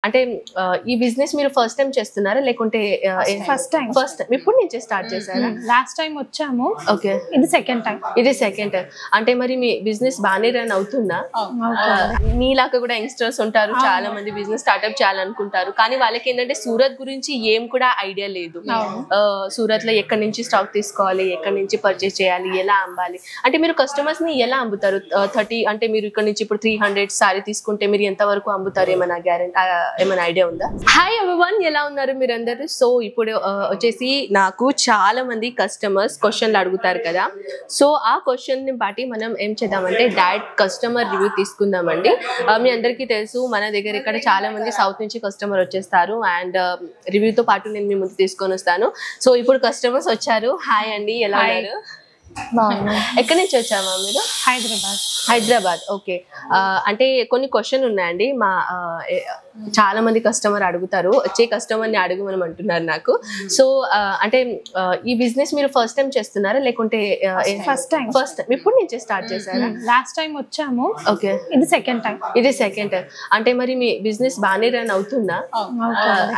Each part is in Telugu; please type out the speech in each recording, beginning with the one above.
అంటే ఈ బిజినెస్ మీరు ఫస్ట్ టైం చేస్తున్నారా లేకుంటే ఫస్ట్ టైం ఇప్పుడు నుంచి స్టార్ట్ చేశారా? లాస్ట్ టైం వచ్చాము. ఓకే, ఇది సెకండ్ టైం. అంటే మరి మీ బిజినెస్ బాగానే రన్ అవుతుందా? మీలాగా కూడా యంగ్స్టర్స్ ఉంటారు, చాలా మంది బిజినెస్ స్టార్ట్అప్ చేయాలనుకుంటారు, కానీ వాళ్ళకి ఏంటంటే సూరత్ గురించి ఏం కూడా ఐడియా లేదు. సూరత్ లో ఎక్కడి నుంచి స్టాక్ తీసుకోవాలి, ఎక్కడి నుంచి పర్చేస్ చేయాలి, ఎలా అమ్మాలి, అంటే మీరు కస్టమర్స్ ని ఎలా అమ్ముతారు? 30 అంటే మీరు ఇక్కడ నుంచి ఇప్పుడు 300 సారీ తీసుకుంటే మీరు ఎంత వరకు అమ్ముతారు? ఏమైనా గ్యారెంటీ, ఏమైనా ఐడియా ఉందా? హాయ్ ఎవ్రీవన్, ఎలా ఉన్నారు మీరందరూ? సో ఇప్పుడు వచ్చేసి నాకు చాలా మంది కస్టమర్స్ క్వశ్చన్లు అడుగుతారు కదా, సో ఆ క్వశ్చన్ ని బట్టి మనం ఏం చేద్దామంటే డైరెక్ట్ కస్టమర్ రివ్యూ తీసుకుందామండి. మీ అందరికీ తెలుసు మన దగ్గర ఇక్కడ చాలా మంది సౌత్ నుంచి కస్టమర్ వచ్చేస్తారు, అండ్ రివ్యూతో పాటు నేను మీ ముందు తీసుకొని వస్తాను. సో ఇప్పుడు కస్టమర్స్ వచ్చారు. హాయ్ అండి, ఎలా ఉన్నారు? ఎక్కడి నుంచి వచ్చామా మీరు? హైదరాబాద్. ఓకే, అంటే కొన్ని క్వశ్చన్ ఉన్నాయండి. మా చాలా మంది కస్టమర్ అడుగుతారు, వచ్చే కస్టమర్ ని అడుగుమని అంటున్నారు నాకు. సో అంటే ఈ బిజినెస్ మీరు ఫస్ట్ టైం చేస్తున్నారా లేకుంటే ఫస్ట్ టైం ఇప్పుడు నుంచి స్టార్ట్ చేశారా? లాస్ట్ టైం వచ్చాము. ఓకే, ఇది సెకండ్ టైం. అంటే మరి మీ బిజినెస్ బాగానే రన్ అవుతుందా?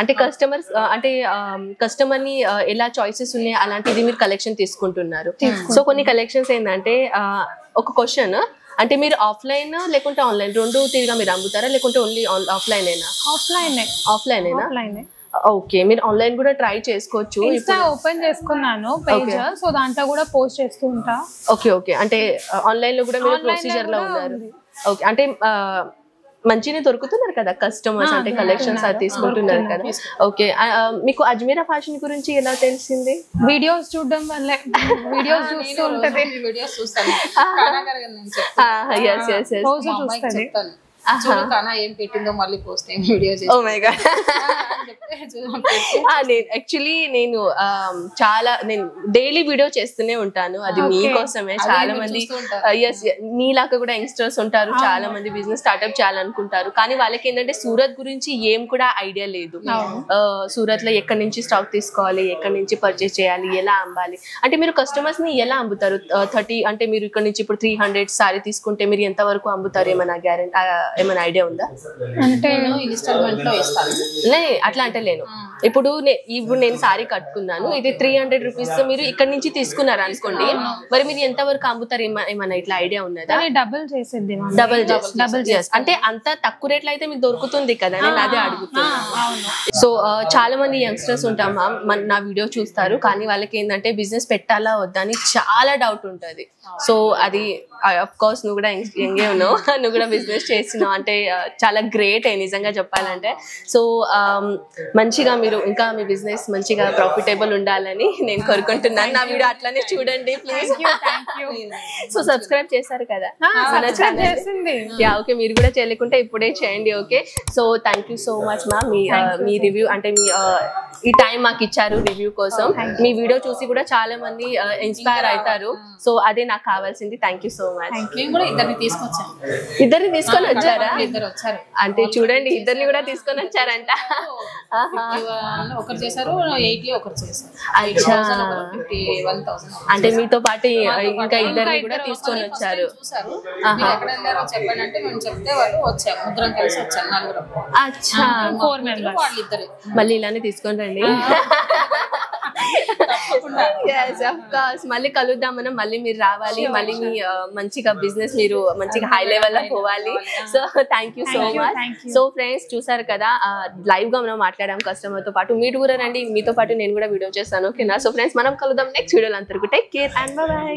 అంటే కస్టమర్ ని ఎలా చాయిసెస్ ఉన్నాయి అలాంటిది మీరు కలెక్షన్ తీసుకుంటున్నారు. సో కొన్ని కలెక్షన్స్ ఏంటంటే ఒక క్వశ్చన్, అంటే మీరు ఆఫ్లైన్ లేకుంటే ఆన్లైన్ రెండు తిరిగా మీరు అమ్ముతారా లేకుంటే ఓన్లీ ఆఫ్లైన్ అయినా? ఆఫ్లైన్. ఓకే, మీరు ఆన్లైన్ కూడా ట్రై చేసుకోవచ్చు. ఓపెన్ చేసుకున్నాను పేజ్, సో దాంట్లో కూడా పోస్ట్ చేస్తూ ఉంటా. ఓకే, అంటే ఆన్లైన్ లో కూడా మీరు ప్రొసీజర్ లో ఉన్నారు. ఓకే, అంటే మంచిగా దొరుకుతున్నారు కదా కస్టమర్స్, అంటే కలెక్షన్స్ అది తీసుకుంటున్నారు కదా. ఓకే, మీకు అజ్మీరా ఫ్యాషన్ గురించి ఎలా తెలిసింది? వీడియోస్ చూడడం వల్లే. వీడియోస్ చూస్తూ ఉంటది. ఏం పెట్టిందో మళ్ళీ post video. Oh my god, actually నేను డైలీ వీడియో చేస్తూనే ఉంటాను, అది మీకోసమే. చాలా మంది మీలాగా కూడా యంగ్స్టర్స్ ఉంటారు, చాలా మంది బిజినెస్ స్టార్ట్అప్ చేయాలనుకుంటారు, కానీ వాళ్ళకి ఏంటంటే సూరత్ గురించి ఏం కూడా ఐడియా లేదు. సూరత్ లో ఎక్కడి నుంచి స్టాక్ తీసుకోవాలి, ఎక్కడి నుంచి పర్చేస్ చేయాలి, ఎలా అమ్మాలి, అంటే మీరు కస్టమర్స్ ని ఎలా అమ్ముతారు? 30 అంటే మీరు ఇక్కడ నుంచి ఇప్పుడు 300 సారీ తీసుకుంటే మీరు ఎంత వరకు అమ్ముతారు? ఏమైనా గ్యారెంటీ, ఏమైనా ఐడియా ఉందా? అంటే ఇన్స్టాల్మెంట్ లో ఇస్తాను. అట్లా అంటే లేను. ఇప్పుడు నేను సారీ కట్టుకున్నాను, ఇది 300 రూపీస్ మీరు ఇక్కడ నుంచి తీసుకున్నారు అనుకోండి, మరి మీరు ఎంత వరకు అమ్ముతారు? ఏమన్నా ఇట్లా ఐడియా ఉన్నదా? డబుల్ చేసేది. అంటే అంత తక్కువ రేట్లో అయితే మీకు దొరుకుతుంది కదా, నేను అదే అడుగుతున్నాను. సో చాలా మంది యంగ్స్టర్స్ ఉంటామా నా వీడియో చూస్తారు, కానీ వాళ్ళకి ఏంటంటే బిజినెస్ పెట్టాలా వద్దా అని చాలా డౌట్ ఉంటుంది. సో అది అఫ్ కోర్స్ నువ్వు కూడా యంగే ఉన్నావు, నువ్వు కూడా బిజినెస్ చేస్తున్నావు అంటే చాలా గ్రేట్ నిజంగా చెప్పాలంటే. సో మంచిగా మీరు ఇంకా మీ బిజినెస్ మంచిగా ప్రాఫిటబుల్ ఉండాలని నేను కోరుకుంటున్నాను. నా వీడియో అట్లానే చూడండి ప్లీజ్. సో సబ్స్క్రైబ్ చేశారు కదా యా, ఓకే, మీరు కూడా చేయలేకుంటే ఇప్పుడే చేయండి. Okay, so thank you so much మా మీ రివ్యూ, అంటే మీ ఈ టైం మాకు ఇచ్చారు రివ్యూ కోసం. మీ వీడియో చూసి కూడా చాలా మంది ఇన్స్పైర్ అవుతారు, సో అదే నాకు కావాల్సింది. Thank you so much. ఇద్దరిని తీసుకొని వచ్చారా? అంటే చూడండి, ఇద్దరిని కూడా తీసుకొని వచ్చారంట. ఒకరు చేశారు 80, ఒకరు చేశారు. అంటే మీతో పాటు ఇంకా ఇద్దరిని కూడా తీసుకొని వచ్చారు. చెప్పండి అంటే మేము చెప్తే వాళ్ళు వచ్చారు, ముగ్గురం కలిసి వచ్చారు, నలుగురు. అచ్చా, 4 మెంబర్స్. వాళ్ళిద్దరు మళ్ళీ ఇలానే తీసుకొని రండి. మళ్ళీ కలుద్దాం మనం, మళ్ళీ మీరు రావాలి, మళ్ళీ మీ మంచిగా బిజినెస్ మీరు మంచిగా హై లెవెల్ లో పోవాలి. So thank you so much. So friends చూసారు కదా, లైవ్ గా మనం మాట్లాడాం కస్టమర్ తో పాటు. మీరు కూడా రండి, మీతో పాటు నేను కూడా వీడియో చేస్తాను. ఓకేనా? సో ఫ్రెండ్స్ మనం కలుద్దాం నెక్స్ట్ వీడియోలో. అంతవరకు టేక్ కేర్ అండ్ బై.